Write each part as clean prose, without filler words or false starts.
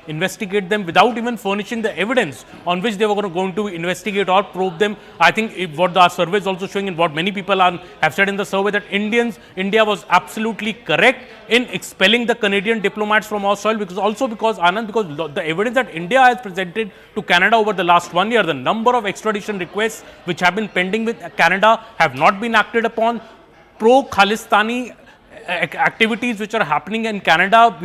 investigate them without even furnishing the evidence on which they were going to investigate or probe them. I think what the survey is also showing, and what many people have said in the survey, that India was absolutely correct in expelling the Canadian diplomats from our soil, because Anand, because the evidence that India has presented to Canada over the last 1 year, the number of extradition requests which have been pending with Canada have not been acted upon. Pro-Khalistani activities which are happening in Canada,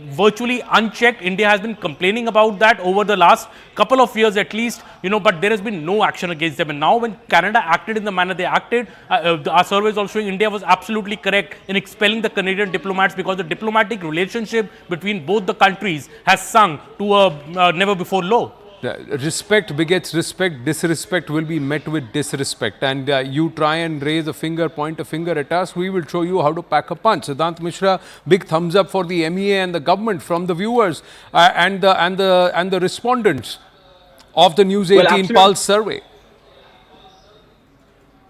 virtually unchecked. India has been complaining about that over the last couple of years at least, but there has been no action against them. And now when Canada acted in the manner they acted, our survey is also showing India was absolutely correct in expelling the Canadian diplomats, because the diplomatic relationship between both the countries has sunk to a never before low. Respect begets respect. Disrespect will be met with disrespect. And you try and raise a finger, point a finger at us, we will show you how to pack a punch. Siddhant Mishra, big thumbs up for the MEA and the government from the viewers and the respondents of the News18 Pulse survey.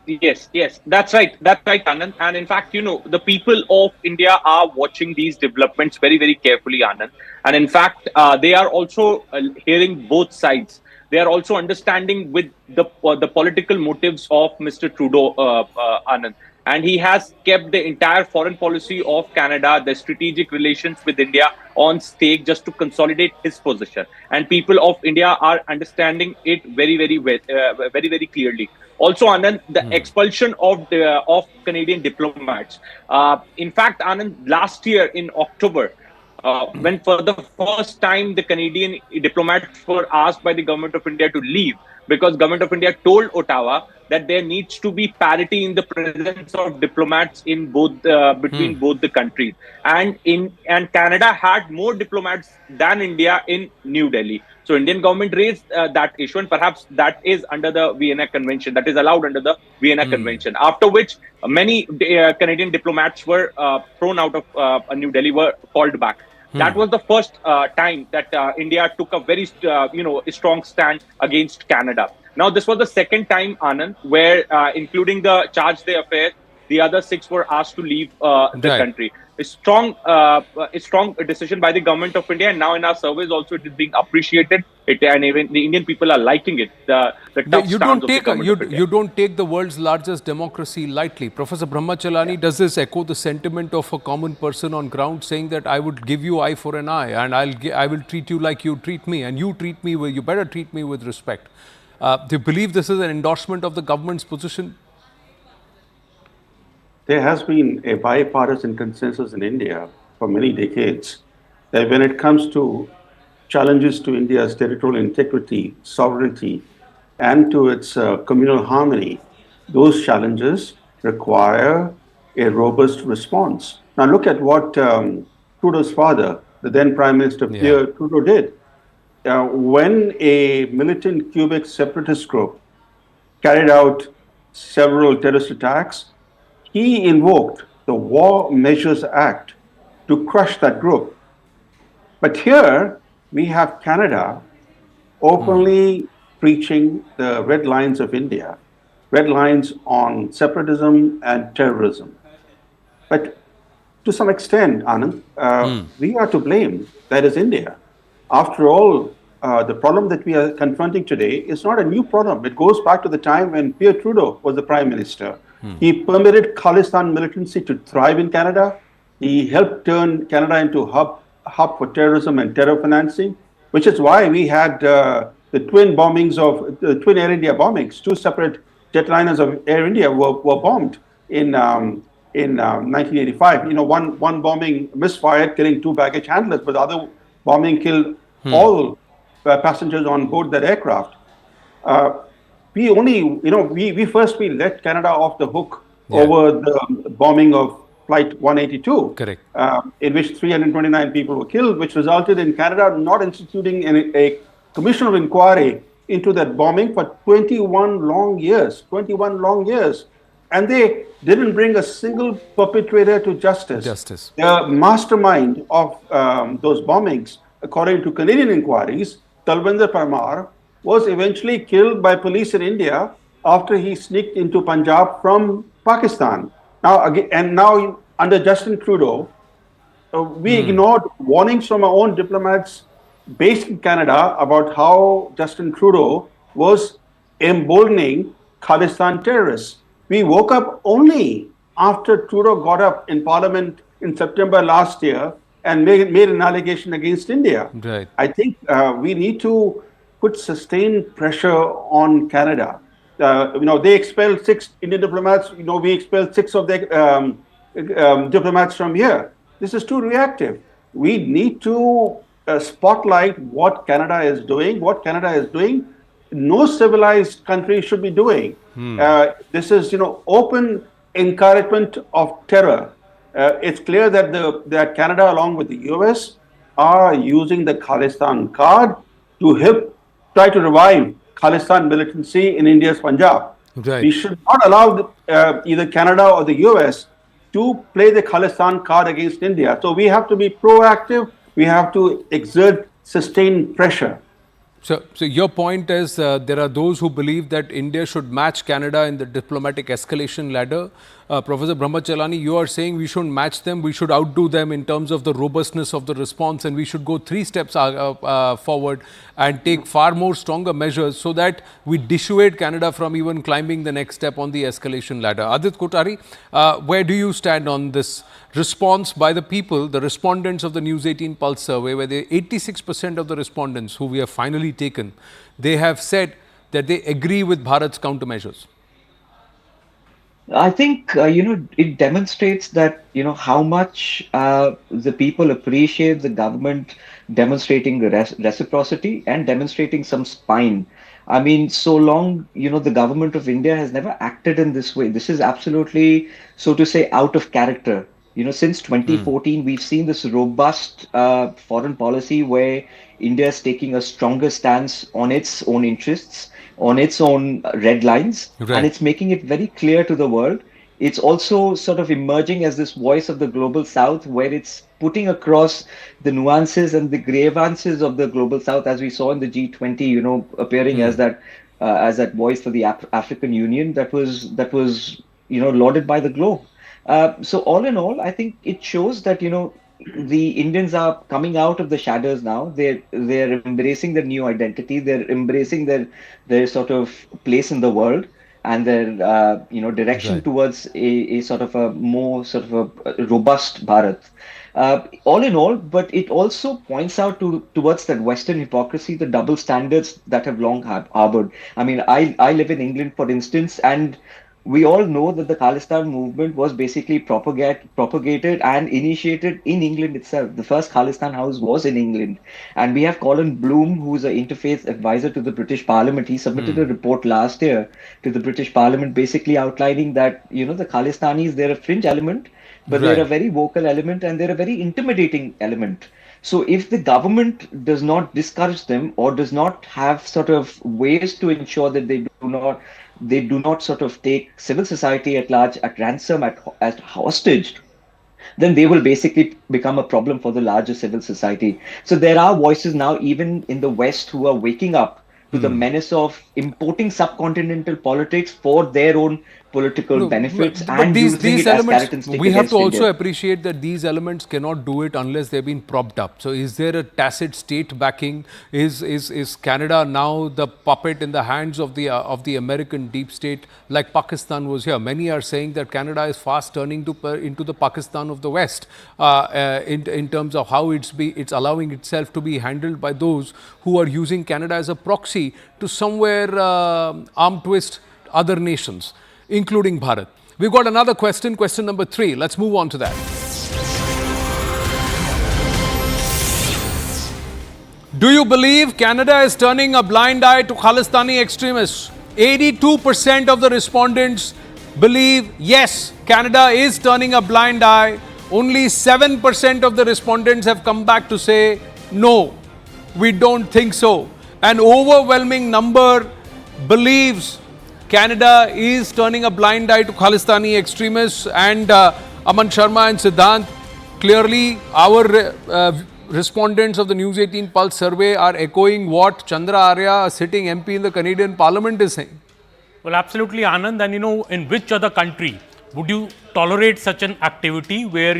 Yes, that's right, Anand. And in fact, the people of India are watching these developments very, very carefully, Anand. And in fact, they are also hearing both sides. They are also understanding with the political motives of Mr. Trudeau, Anand. And he has kept the entire foreign policy of Canada, the strategic relations with India on stake just to consolidate his position. And people of India are understanding it very, very clearly. Also, Anand, the expulsion of Canadian diplomats. In fact, Anand, last year in October, when for the first time the Canadian diplomats were asked by the government of India to leave, because government of India told Ottawa that there needs to be parity in the presence of diplomats in both between both the countries, and Canada had more diplomats than India in New Delhi. So Indian government raised that issue, and perhaps that is under the Vienna Convention, that is allowed under the Vienna Convention. After which many Canadian diplomats were thrown out of New Delhi, were called back. That was the first time that India took a very strong stand against Canada. Now, this was the second time, Anand, where including the charge day affair, the other 6 were asked to leave the country. A strong decision by the government of India, and now in our surveys also it is being appreciated. And even the Indian people are liking it. The tough stance of the government of India. You don't take the world's largest democracy lightly. Professor Brahmachalani, does this echo the sentiment of a common person on ground saying that I would give you eye for an eye, and I will treat you like you treat me, and you better treat me with respect? Do you believe this is an endorsement of the government's position? There has been a bipartisan consensus in India for many decades that when it comes to challenges to India's territorial integrity, sovereignty, and to its communal harmony, those challenges require a robust response. Now look at what Trudeau's father, the then Prime Minister Pierre Trudeau, did. When a militant Quebec separatist group carried out several terrorist attacks, he invoked the War Measures Act to crush that group. But here we have Canada openly preaching the red lines of India, red lines on separatism and terrorism. But to some extent, Anand, we are to blame. That is India. After all, the problem that we are confronting today is not a new problem. It goes back to the time when Pierre Trudeau was the Prime Minister. He permitted Khalistani militancy to thrive in Canada. He helped turn Canada into a hub for terrorism and terror financing, which is why we had the twin bombings of the twin Air India bombings. 2 separate jetliners of Air India were bombed in 1985. One bombing misfired, killing 2 baggage handlers, but the other bombing killed all passengers on board that aircraft. We let Canada off the hook over the bombing of Flight 182, correct, in which 329 people were killed, which resulted in Canada not instituting a commission of inquiry into that bombing for 21 long years. 21 long years. And they didn't bring a single perpetrator to justice. The mastermind of those bombings, according to Canadian inquiries, Talvinder Parmar, was eventually killed by police in India after he sneaked into Punjab from Pakistan. Now under Justin Trudeau, we ignored warnings from our own diplomats based in Canada about how Justin Trudeau was emboldening Khalistani terrorists. We woke up only after Trudeau got up in Parliament in September last year and made an allegation against India. Right. I think we need to put sustained pressure on Canada. They expelled 6 Indian diplomats. We expelled 6 of their diplomats from here. This is too reactive. We need to spotlight what Canada is doing. What Canada is doing, no civilized country should be doing. This is, open encouragement of terror. It's clear that Canada, along with the US, are using the Khalistan card to try to revive Khalistan militancy in India's Punjab. Right. We should not allow either Canada or the US to play the Khalistan card against India. So we have to be proactive. We have to exert sustained pressure. So your point is there are those who believe that India should match Canada in the diplomatic escalation ladder. Professor Brahmachalani, you are saying we shouldn't match them, we should outdo them in terms of the robustness of the response, and we should go 3 steps forward and take far more stronger measures so that we dissuade Canada from even climbing the next step on the escalation ladder. Adit Kothari, where do you stand on this response by the people, the respondents of the News18 Pulse survey, where 86% of the respondents who we have finally taken, they have said that they agree with Bharat's countermeasures? I think, it demonstrates that, how much the people appreciate the government demonstrating reciprocity and demonstrating some spine. I mean, so long, the government of India has never acted in this way. This is absolutely, so to say, out of character. Since 2014, we've seen this robust foreign policy where India is taking a stronger stance on its own interests, on its own red lines, Right. and it's making it very clear to the world. It's also sort of emerging as this voice of the global south, where it's putting across the nuances and the grievances of the global south, as we saw in the G20, appearing as that voice for the African Union that was lauded by the globe. So all in all, I think it shows that the Indians are coming out of the shadows now. They're embracing their new identity. They're embracing their sort of place in the world and their direction Right. towards a sort of a more sort of a robust Bharat. All in all, but it also points out towards that Western hypocrisy, the double standards that have long harbored. I mean, I live in England, for instance, and we all know that the Khalistan movement was basically propagated and initiated in England itself. The first Khalistan house was in England. And we have Colin Bloom, who's an interfaith advisor to the British Parliament. He submitted a report last year to the British Parliament, basically outlining that, the Khalistanis, they're a fringe element, but they're a Right. very vocal element and they're a very intimidating element. So if the government does not discourage them or does not have sort of ways to ensure that they do not sort of take civil society at large at ransom, at hostage, then they will basically become a problem for the larger civil society. So there are voices now, even in the West, who are waking up to the menace of importing subcontinental politics for their own political benefits and using it as carrot and stick we have to against also India. appreciate that these elements cannot do it unless they've been propped up. So is there a tacit state backing? Is Canada now the puppet in the hands of the American deep state, like Pakistan was here? Many are saying that Canada is fast turning into the Pakistan of the West in terms of how it's allowing itself to be handled by those who are using Canada as a proxy to somewhere arm twist other nations, including Bharat. We've got another question number 3. Let's move on to that. Do you believe Canada is turning a blind eye to Khalistani extremists? 82% of the respondents believe yes, Canada is turning a blind eye. Only 7% of the respondents have come back to say no, we don't think so. An overwhelming number believes Canada is turning a blind eye to Khalistani extremists, and Aman Sharma and Siddhant, clearly our respondents of the News18 Pulse survey are echoing what Chandra Arya, a sitting MP in the Canadian Parliament, is saying. Well, absolutely, Anand. And in which other country would you tolerate such an activity where,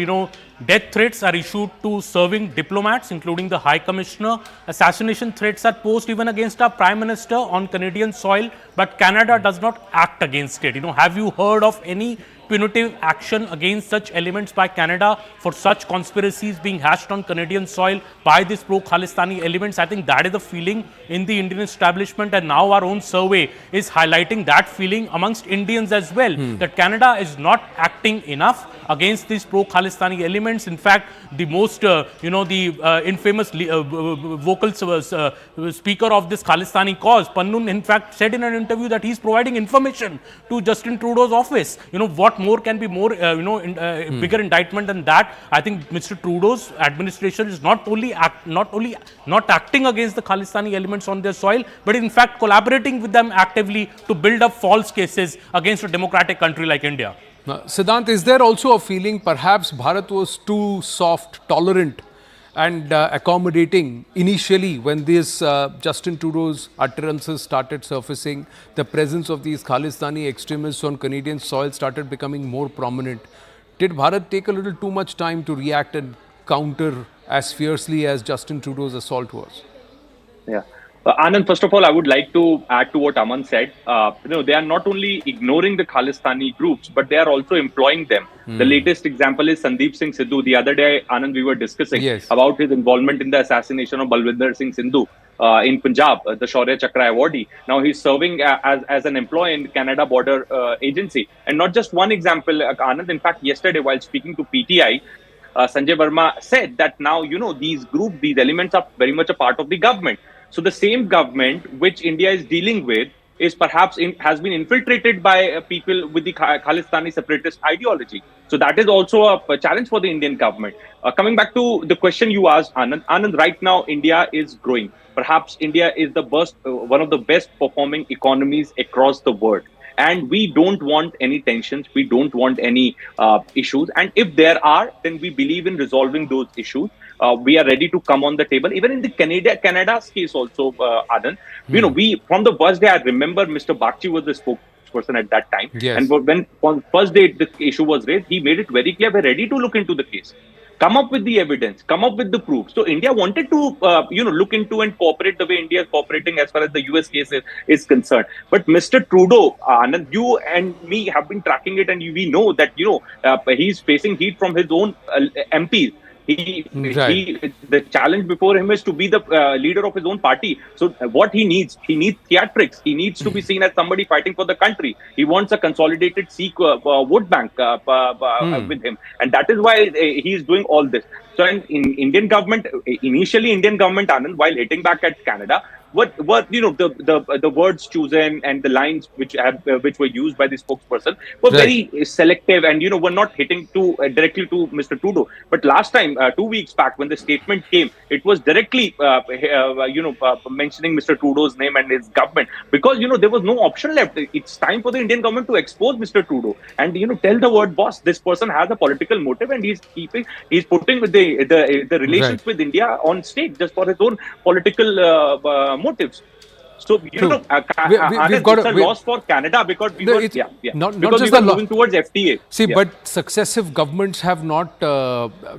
death threats are issued to serving diplomats, including the High Commissioner? Assassination threats are posed even against our Prime Minister on Canadian soil, but Canada does not act against it. Have you heard of any punitive action against such elements by Canada for such conspiracies being hashed on Canadian soil by these pro-Khalistani elements? I think that is the feeling in the Indian establishment, and now our own survey is highlighting that feeling amongst Indians as well, that Canada is not acting enough against these pro-Khalistani elements. In fact, the most, infamous vocal speaker of this Khalistani cause, Pannun, in fact, said in an interview that he's providing information to Justin Trudeau's office. What more can be more, bigger indictment than that? I think Mr. Trudeau's administration is not only not acting against the Khalistani elements on their soil, but in fact collaborating with them actively to build up false cases against a democratic country like India. Siddhant, is there also a feeling perhaps Bharat was too soft, tolerant and accommodating initially when these Justin Trudeau's utterances started surfacing, the presence of these Khalistani extremists on Canadian soil started becoming more prominent? Did Bharat take a little too much time to react and counter as fiercely as Justin Trudeau's assault was? Yeah. Anand, first of all, I would like to add to what Aman said. They are not only ignoring the Khalistani groups, but they are also employing them. The latest example is Sandeep Singh Sidhu. The other day, Anand, we were discussing about his involvement in the assassination of Balwinder Singh Sindhu in Punjab, the Shaurya Chakra awardee. Now he's serving as an employee in Canada Border Agency. And not just one example, Anand. In fact, yesterday, while speaking to PTI, Sanjay Verma said that now, these groups, these elements are very much a part of the government. So the same government which India is dealing with is perhaps has been infiltrated by people with the Khalistani separatist ideology. So that is also a challenge for the Indian government. Coming back to the question you asked, Anand, right now India is growing. Perhaps India is one of the best performing economies across the world. And we don't want any tensions. We don't want any issues. And if there are, then we believe in resolving those issues. We are ready to come on the table. Even in the Canada's case also, Anand, we from the first day, I remember Mr. Bakshi was the spokesperson at that time. Yes. And when on first day the issue was raised, he made it very clear, we're ready to look into the case. Come up with the evidence, come up with the proof. So India wanted to, look into and cooperate the way India is cooperating as far as the US case is concerned. But Mr. Trudeau, Anand, you and me have been tracking it, and we know that, he's facing heat from his own MPs. The challenge before him is to be the leader of his own party. So what he needs theatrics. He needs to be seen as somebody fighting for the country. He wants a consolidated Sikh vote bank with him. And that is why he is doing all this. So in Indian government, Anand, while hitting back at Canada, what the words chosen and the lines which were used by the spokesperson were very selective, and were not hitting directly to Mr. Trudeau. But last time, 2 weeks back, when the statement came, it was directly mentioning Mr. Trudeau's name and his government, because there was no option left. It's time for the Indian government to expose Mr. Trudeau and tell the word, boss, this person has a political motive and he's putting the relations with India on stake just for his own political motives. So it's a loss for Canada because not because just we were moving towards FTA. See, but successive governments have not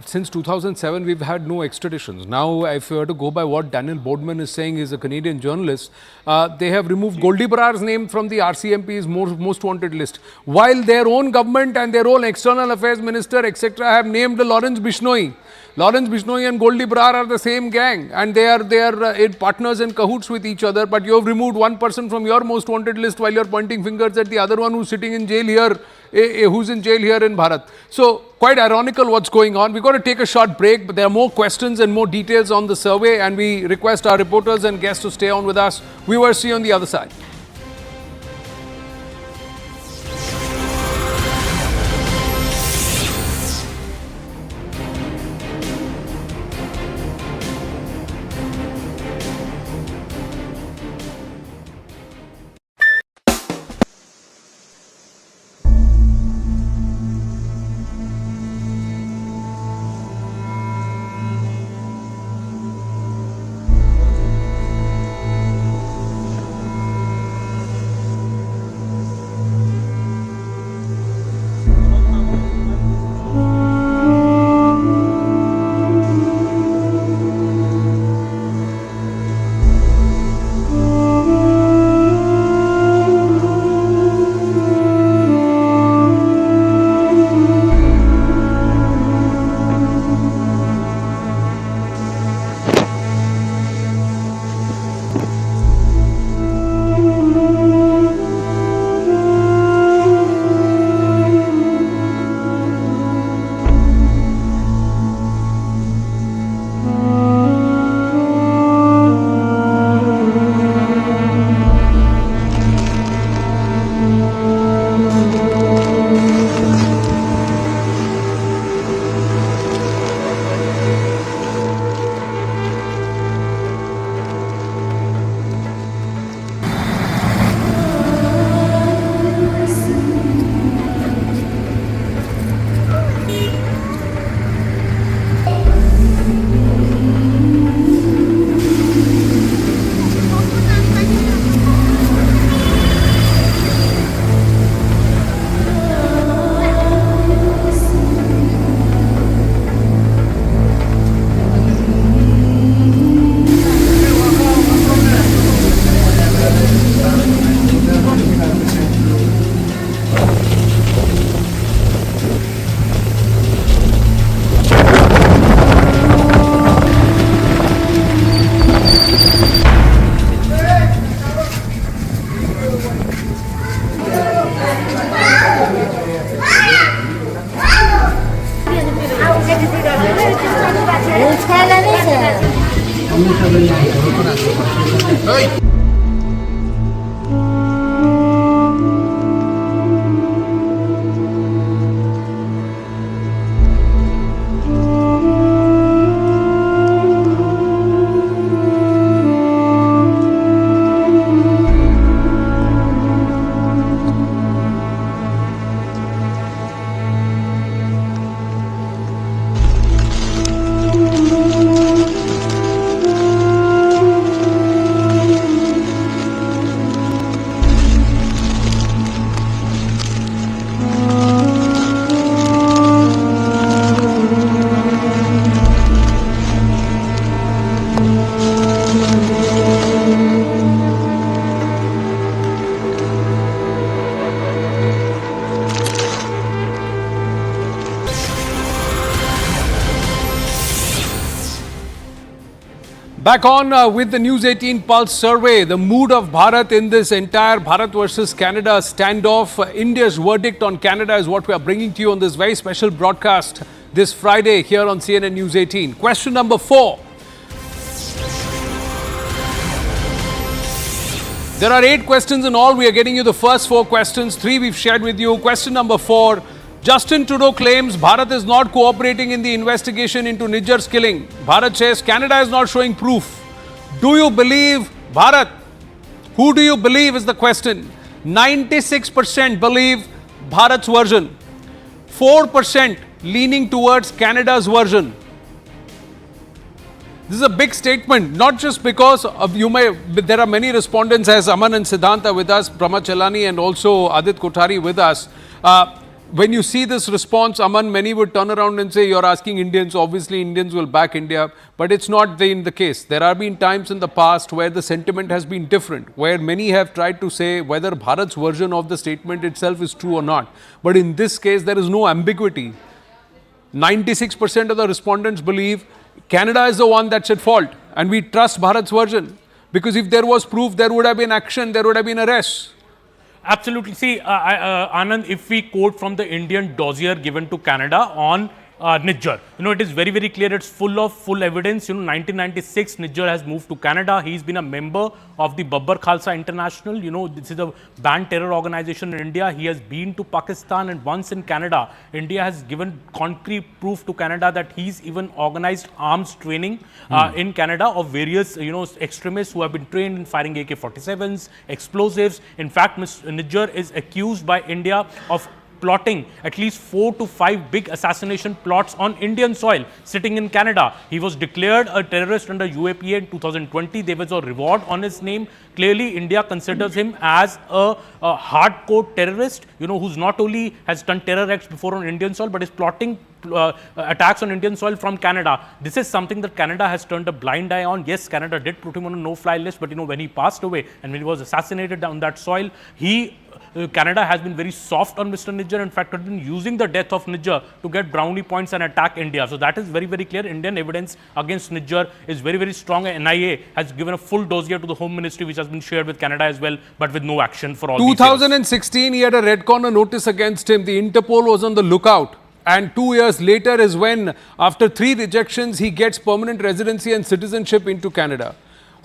since 2007 we've had no extraditions. Now, if you were to go by what Daniel Boardman is saying, is a Canadian journalist, they have removed Goldie Brar's name from the RCMP's most wanted list, while their own government and their own external affairs minister, etc., have named Lawrence Bishnoi. Lawrence Bishnoi and Goldie Brar are the same gang, and they are partners and cahoots with each other. But you have removed one person from your most wanted list while you are pointing fingers at the other one who's sitting in jail here, who's in jail here in Bharat. So quite ironical what's going on. We've got to take a short break, but there are more questions and more details on the survey, and we request our reporters and guests to stay on with us. We will see you on the other side. Back on with the News 18 Pulse survey, the mood of Bharat in this entire Bharat versus Canada standoff. India's verdict on Canada is what we are bringing to you on this very special broadcast this Friday here on CNN News 18. Question number 4. There are 8 questions in all. We are getting you the first 4 questions. 3 we've shared with you. Question number 4. Justin Trudeau claims Bharat is not cooperating in the investigation into Nijjar's killing. Bharat says Canada is not showing proof. Do you believe Bharat? Who do you believe is the question? 96% believe Bharat's version. 4% leaning towards Canada's version. This is a big statement, not just because of there are many respondents as Aman and Siddhanta with us, Brahma Chalani and also Adit Kothari with us. When you see this response, Aman, many would turn around and say, you're asking Indians, obviously Indians will back India, but it's not the case. There have been times in the past where the sentiment has been different, where many have tried to say whether Bharat's version of the statement itself is true or not. But in this case, there is no ambiguity. 96% of the respondents believe Canada is the one that's at fault, and we trust Bharat's version. Because if there was proof, there would have been action, there would have been arrests. Absolutely. See, Anand, if we quote from the Indian dossier given to Canada on Nijjar, it is very, very clear. It's full evidence. 1996, Nijjar has moved to Canada. He's been a member of the Babbar Khalsa International. This is a banned terror organization in India. He has been to Pakistan, and once in Canada, India has given concrete proof to Canada that he's even organized arms training in Canada of various, extremists who have been trained in firing AK-47s, explosives. In fact, Nijjar is accused by India of plotting at least 4 to 5 big assassination plots on Indian soil sitting in Canada. He was declared a terrorist under UAPA in 2020. There was a reward on his name. Clearly, India considers him as a hardcore terrorist, who's not only has done terror acts before on Indian soil, but is plotting attacks on Indian soil from Canada. This is something that Canada has turned a blind eye on. Yes, Canada did put him on a no-fly list, but when he passed away and when he was assassinated on that soil, Canada has been very soft on Mr. Nijjar. In fact, has been using the death of Nijjar to get brownie points and attack India. So that is very, very clear. Indian evidence against Nijjar is very, very strong. NIA has given a full dossier to the Home Ministry, which has been shared with Canada as well, but with no action for all 2016, he had a red corner notice against him. The Interpol was on the lookout. And 2 years later is when, after 3 rejections, he gets permanent residency and citizenship into Canada.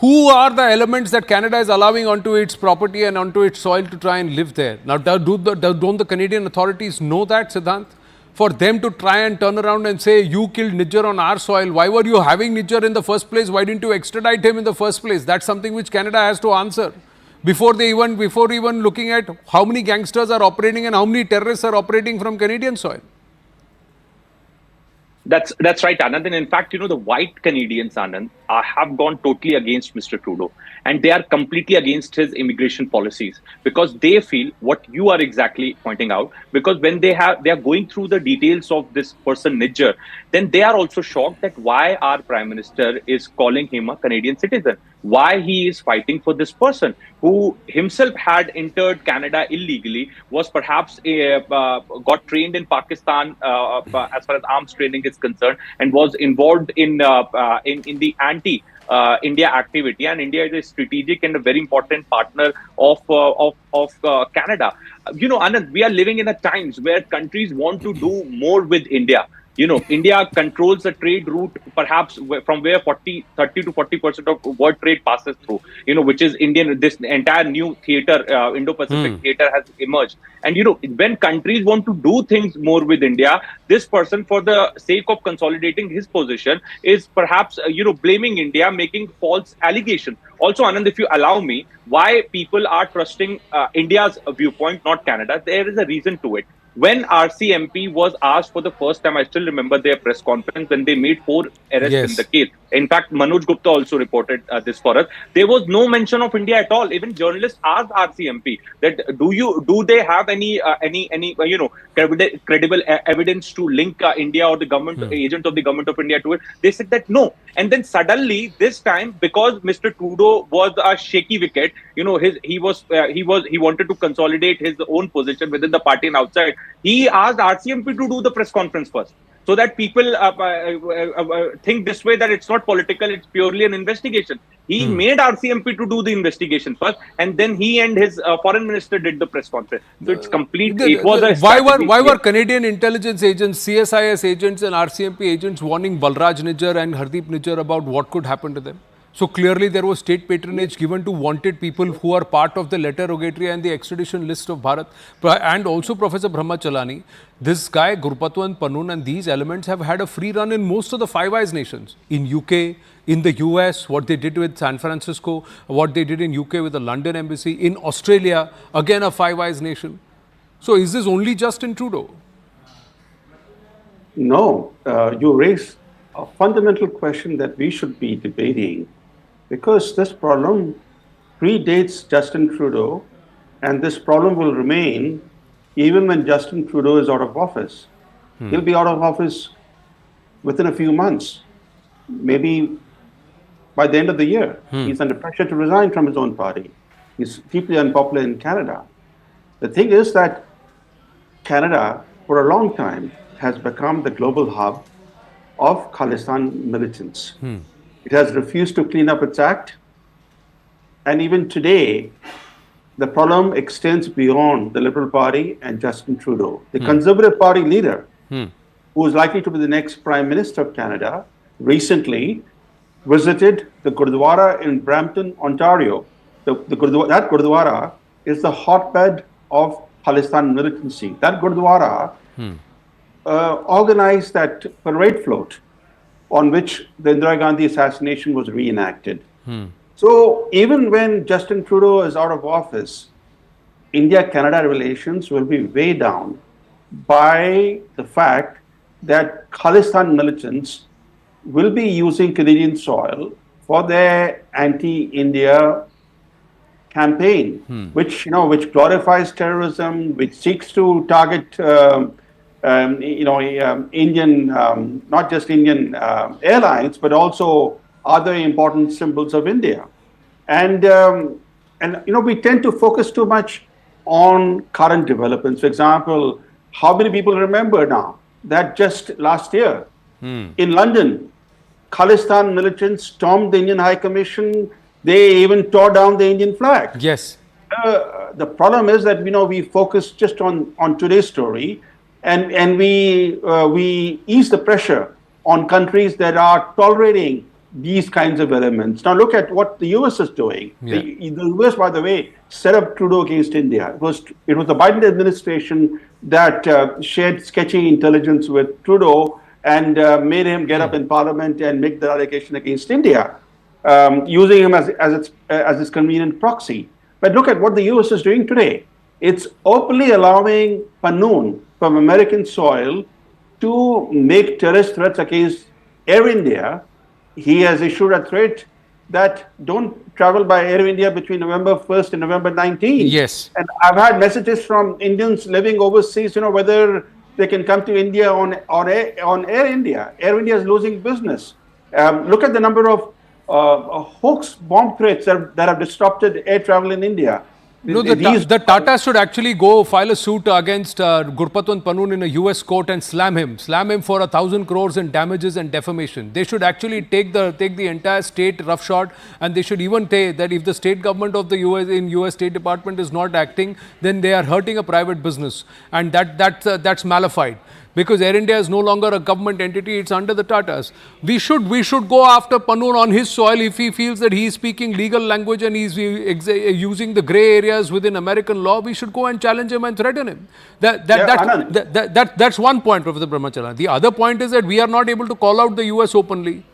Who are the elements that Canada is allowing onto its property and onto its soil to try and live there? Now, don't the Canadian authorities know that, Siddhant? For them to try and turn around and say, you killed Nijjar on our soil. Why were you having Nijjar in the first place? Why didn't you extradite him in the first place? That's something which Canada has to answer. Before even looking at how many gangsters are operating and how many terrorists are operating from Canadian soil. That's right, Anand. And in fact, the white Canadians, Anand, have gone totally against Mr. Trudeau. And they are completely against his immigration policies because they feel what you are exactly pointing out. Because when they are going through the details of this person, Nijjar, then they are also shocked that why our Prime Minister is calling him a Canadian citizen. Why he is fighting for this person who himself had entered Canada illegally, was perhaps got trained in Pakistan as far as arms training is concerned, and was involved in the anti-India activity. And India is a strategic and a very important partner of Canada. Anand, we are living in a times where countries want to do more with India. India controls the trade route, perhaps from where 30 to 40% of world trade passes through, which is Indian. This entire new theater, Indo-Pacific theater has emerged. And, when countries want to do things more with India, this person, for the sake of consolidating his position, is perhaps, blaming India, making false allegation. Also, Anand, if you allow me, why people are trusting India's viewpoint, not Canada, there is a reason to it. When RCMP was asked for the first time, I still remember their press conference when they made 4 arrests in the case. In fact, Manoj Gupta also reported this for us. There was no mention of India at all. Even journalists asked RCMP that do they have any credible evidence to link India or the government agent of the government of India to it. They said that no. And then suddenly this time, because Mr. Trudeau was a shaky wicket, he wanted to consolidate his own position within the party and outside. He asked RCMP to do the press conference first, so that people think this way, that it's not political, it's purely an investigation. He made RCMP to do the investigation first, and then he and his foreign minister did the press conference. So it's complete. It was a why were Canadian intelligence agents, CSIS agents and RCMP agents warning Balraj Nijjar and Hardeep Nijjar about what could happen to them? So clearly there was state patronage given to wanted people who are part of the letter rogatory and the extradition list of Bharat. And also Professor Brahmachalani, this guy Gurpatwant Panun and these elements have had a free run in most of the Five Eyes nations. In UK, in the US, what they did with San Francisco, what they did in UK with the London embassy, in Australia, again a Five Eyes nation. So is this only Justin Trudeau? No, you raise a fundamental question that we should be debating, because this problem predates Justin Trudeau, and this problem will remain even when Justin Trudeau is out of office. He'll be out of office within a few months, maybe by the end of the year. He's under pressure to resign from his own party. He's deeply unpopular in Canada. The thing is that Canada, for a long time, has become the global hub of Khalistani militants. It has refused to clean up its act. And even today, the problem extends beyond the Liberal Party and Justin Trudeau. The Conservative Party leader, who is likely to be the next Prime Minister of Canada, recently visited the Gurdwara in Brampton, Ontario. That Gurdwara is the hotbed of Khalistani militancy. That Gurdwara organized that parade float on which the Indira Gandhi assassination was reenacted. So even when Justin Trudeau is out of office, India-Canada relations will be weighed down by the fact that Khalistani militants will be using Canadian soil for their anti-India campaign, which glorifies terrorism, which seeks to target Indian, not just Indian airlines, but also other important symbols of India. And we tend to focus too much on current developments. For example, how many people remember now that just last year in London, Khalistani militants stormed the Indian High Commission. They even tore down the Indian flag. Yes. The problem is that we focus just on today's story, and we ease the pressure on countries that are tolerating these kinds of elements. Now look at what the US is doing. Yeah. The US, by the way, set up Trudeau against India. It was the Biden administration that shared sketchy intelligence with Trudeau and made him get up in Parliament and make the allegation against India, using him as its convenient proxy. But look at what the US is doing today. It's openly allowing Panun from American soil to make terrorist threats against Air India. He has issued a threat that don't travel by Air India between November 1st and November 19th. Yes. And I've had messages from Indians living overseas, whether they can come to India on Air India. Air India is losing business. Look at the number of hoax bomb threats that have disrupted air travel in India. No, the Tatas should actually go file a suit against Gurpatwant Panun in a US court and slam him for 1,000 crores in damages and defamation. They should actually take the entire state roughshod, and they should even say that if the state government of the US State Department is not acting, then they are hurting a private business, and that's malified. because Air India is no longer a government entity, it's under the Tatas. We should go after Pannoon on his soil if he feels that he is speaking legal language and he's using the grey areas within American law. We should go and challenge him and threaten him. That's one point, Professor Brahmacharya. The other point is that we are not able to call out the US openly.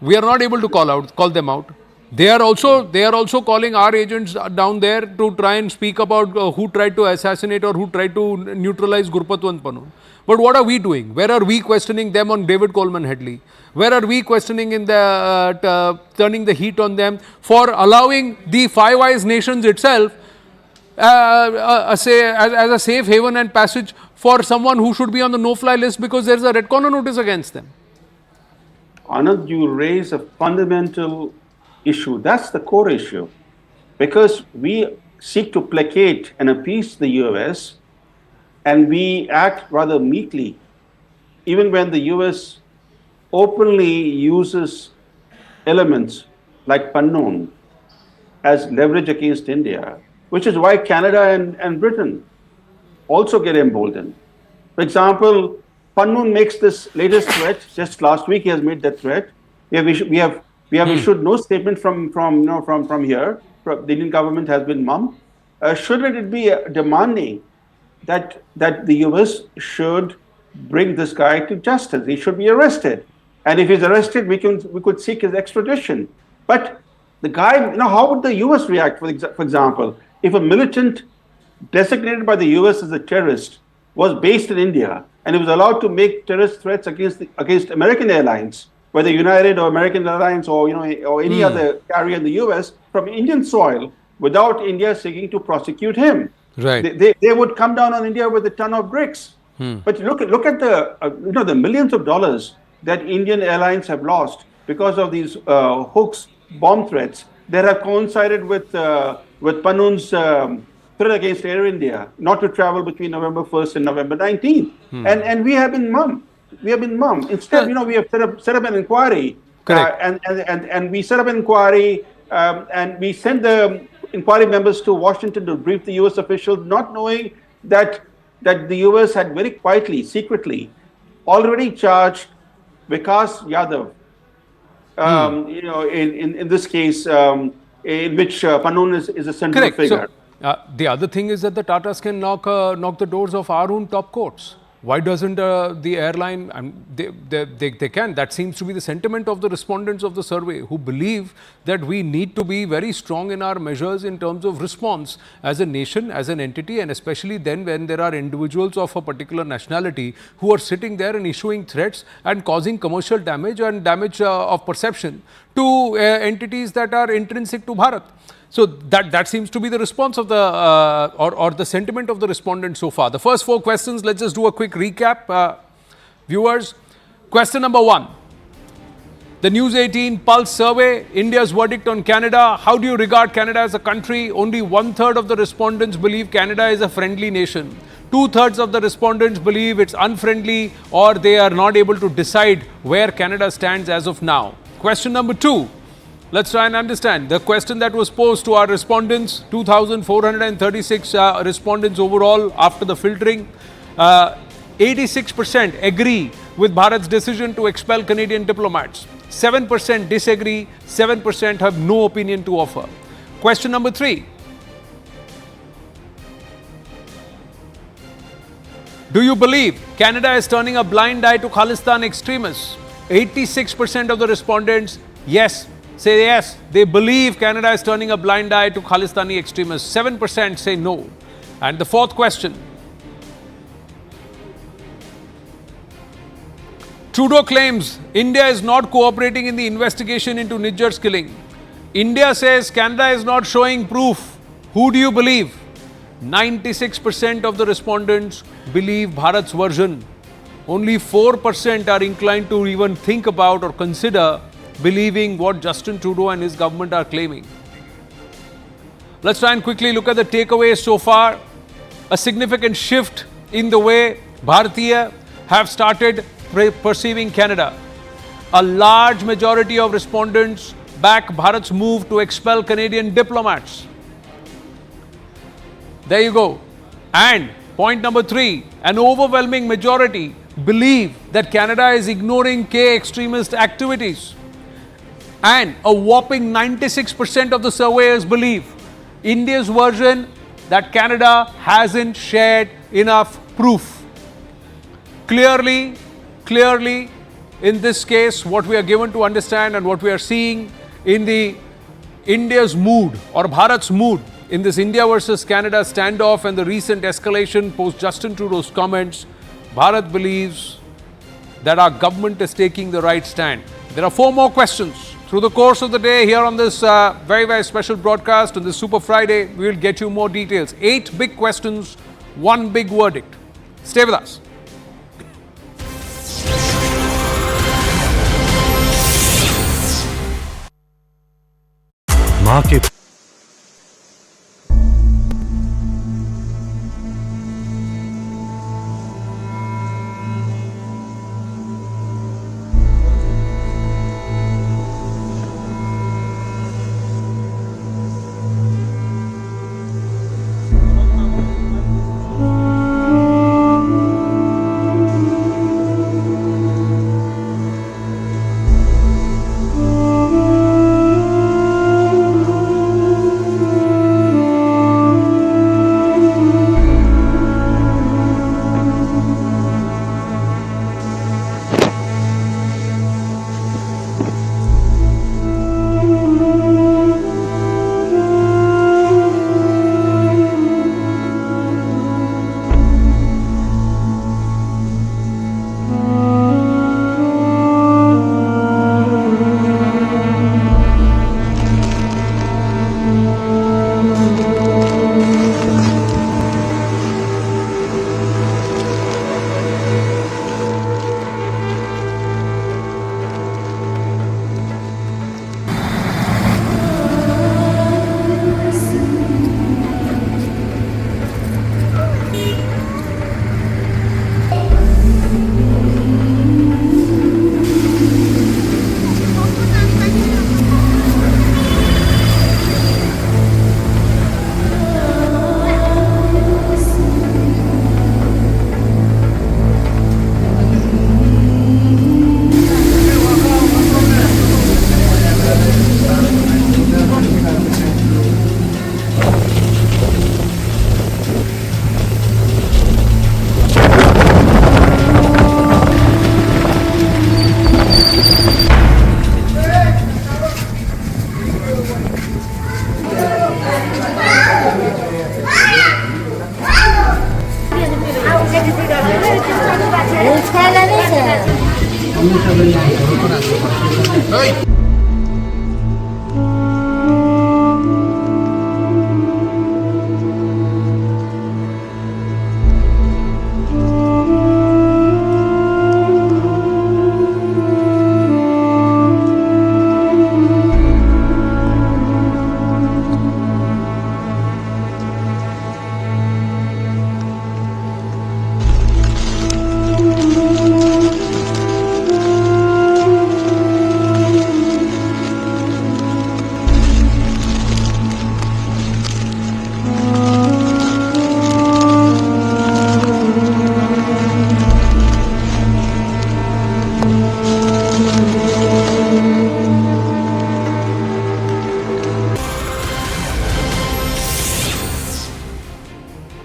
We are not able to call them out. They are also calling our agents down there to try and speak about who tried to assassinate or who tried to neutralize Gurpatwant Pannoon. But what are we doing? Where are we questioning them on David Coleman Headley? Where are we questioning in the turning the heat on them for allowing the Five Eyes nations itself as a safe haven and passage for someone who should be on the no-fly list because there is a red corner notice against them? Anand, you raise a fundamental issue. That's the core issue. Because we seek to placate and appease the US, and we act rather meekly, even when the US openly uses elements like Pannoon as leverage against India, which is why Canada and Britain also get emboldened. For example, Pannoon makes this latest threat. Just last week, he has made that threat. We have issued no statement from here. The Indian government has been mum. Shouldn't it be demanding that the US should bring this guy to justice? He should be arrested, and if he's arrested, we could seek his extradition. But the guy, how would the US react? For example, if a militant designated by the US as a terrorist was based in India and he was allowed to make terrorist threats against American airlines, whether United or American Airlines or any other carrier in the US, from Indian soil, without India seeking to prosecute him, right? They would come down on India with a ton of bricks. But look at the the millions of dollars that Indian airlines have lost because of these hoax bomb threats that have coincided with Pannoon's threat against Air India not to travel between November 1st and November 19th. And we have been mum. Instead, we have set up an inquiry. And we set up an inquiry and we sent the inquiry members to Washington to brief the US officials, not knowing that the US had very quietly, secretly, already charged Vikas Yadav, in this case, in which Pannoon is a central figure. So, the other thing is that the Tatas can knock the doors of our own top courts. Why doesn't the airline? They can. That seems to be the sentiment of the respondents of the survey, who believe that we need to be very strong in our measures in terms of response as a nation, as an entity, and especially then when there are individuals of a particular nationality who are sitting there and issuing threats and causing commercial damage and damage of perception to entities that are intrinsic to Bharat. So that seems to be the response of the or the sentiment of the respondents so far. The first 4 questions, let's just do a quick recap. Viewers, question number 1. The News18 Pulse survey, India's verdict on Canada. How do you regard Canada as a country? Only 1/3 of the respondents believe Canada is a friendly nation. 2/3 of the respondents believe it's unfriendly, or they are not able to decide where Canada stands as of now. Question number 2. Let's try and understand the question that was posed to our respondents. 2,436 respondents overall after the filtering. 86% agree with Bharat's decision to expel Canadian diplomats. 7% disagree. 7% have no opinion to offer. Question number 3. Do you believe Canada is turning a blind eye to Khalistani extremists? 86% of the respondents say yes, they believe Canada is turning a blind eye to Khalistani extremists. 7% say no. And the 4th question. Trudeau claims India is not cooperating in the investigation into Nijjar's killing. India says Canada is not showing proof. Who do you believe? 96% of the respondents believe Bharat's version. Only 4% are inclined to even think about or consider believing what Justin Trudeau and his government are claiming. Let's try and quickly look at the takeaways so far. A significant shift in the way Bharatiya have started perceiving Canada. A large majority of respondents back Bharat's move to expel Canadian diplomats. There you go. And Point number 3, an overwhelming majority believe that Canada is ignoring K extremist activities. And a whopping 96% of the surveyors believe India's version that Canada hasn't shared enough proof. Clearly, in this case, what we are given to understand and what we are seeing in the India's mood or Bharat's mood in this India versus Canada standoff and the recent escalation post Justin Trudeau's comments, Bharat believes that our government is taking the right stand. There are 4 more questions. Through the course of the day here on this very, very special broadcast on this Super Friday, we will get you more details. 8 big questions, 1 big verdict. Stay with us. Market.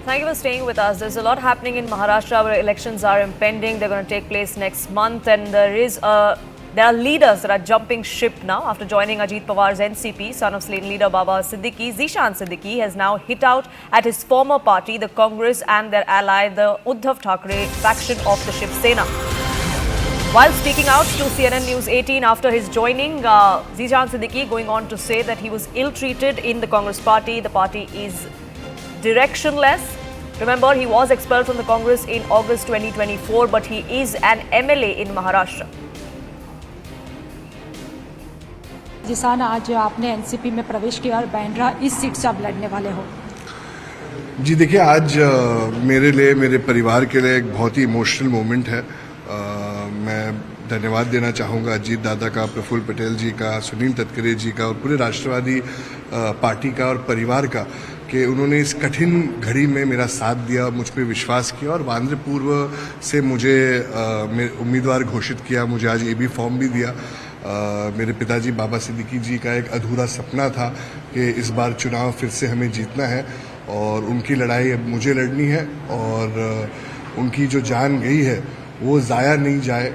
Thank you for staying with us. There's a lot happening in Maharashtra where elections are impending. They're going to take place next month, and there are leaders that are jumping ship now after joining Ajit Pawar's NCP. Son of slain leader Baba Siddiqui, Zishan Siddiqui, has now hit out at his former party, the Congress, and their ally, the Uddhav Thackeray faction of the Shiv Sena. While speaking out to CNN-News18 after his joining, Zishan Siddiqui going on to say that he was ill-treated in the Congress party. The party is directionless. Remember, he was expelled from the Congress in August 2024, but he is an MLA in Maharashtra. जिसान आज आपने NCP में प्रवेश किया और बैंड्रा इस seat से आप लड़ने वाले हो। जी देखिए, आज मेरे लिए, मेरे परिवार के लिए एक बहुत ही इमोशनल मोमेंट है। मैं धन्यवाद देना चाहूँगा अजीत दादा का, प्रफुल्ल पटेल जी का, सुनील तटकरे जी का और पूरे राष्ट्रवादी पार्टी का और परिवार का, कि उन्होंने इस कठिन घड़ी में मेरा साथ दिया, मुझ पे विश्वास किया और वांद्रे पूर्व से मुझे उम्मीदवार घोषित किया। मुझे आज एबी फॉर्म भी दिया। मेरे पिताजी बाबा सिद्दीकी जी का एक अधूरा सपना था कि इस बार चुनाव फिर से हमें जीतना है और उनकी लड़ाई अब मुझे लड़नी है और उनकी जो जान गई है वो ज़ाया नहीं जाए।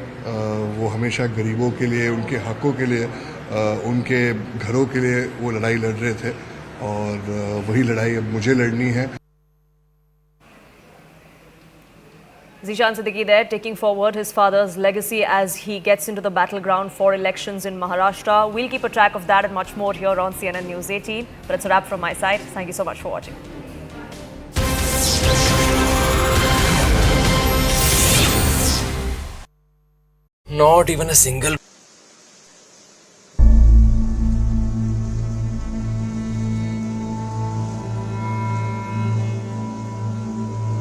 वो हमेशा गरीबों के लिए, उनके हकों के लिए, उनके घरों के लिए वो लड़ाई लड़ रहे थे और वही लड़ाई अब मुझे लड़नी है। Zishan Siddiqui there taking forward his father's legacy as he gets into the battleground for elections in Maharashtra. We'll keep a track of that and much more here on CNN News 18. But it's a wrap from my side. Thank you so much for watching. Not even a single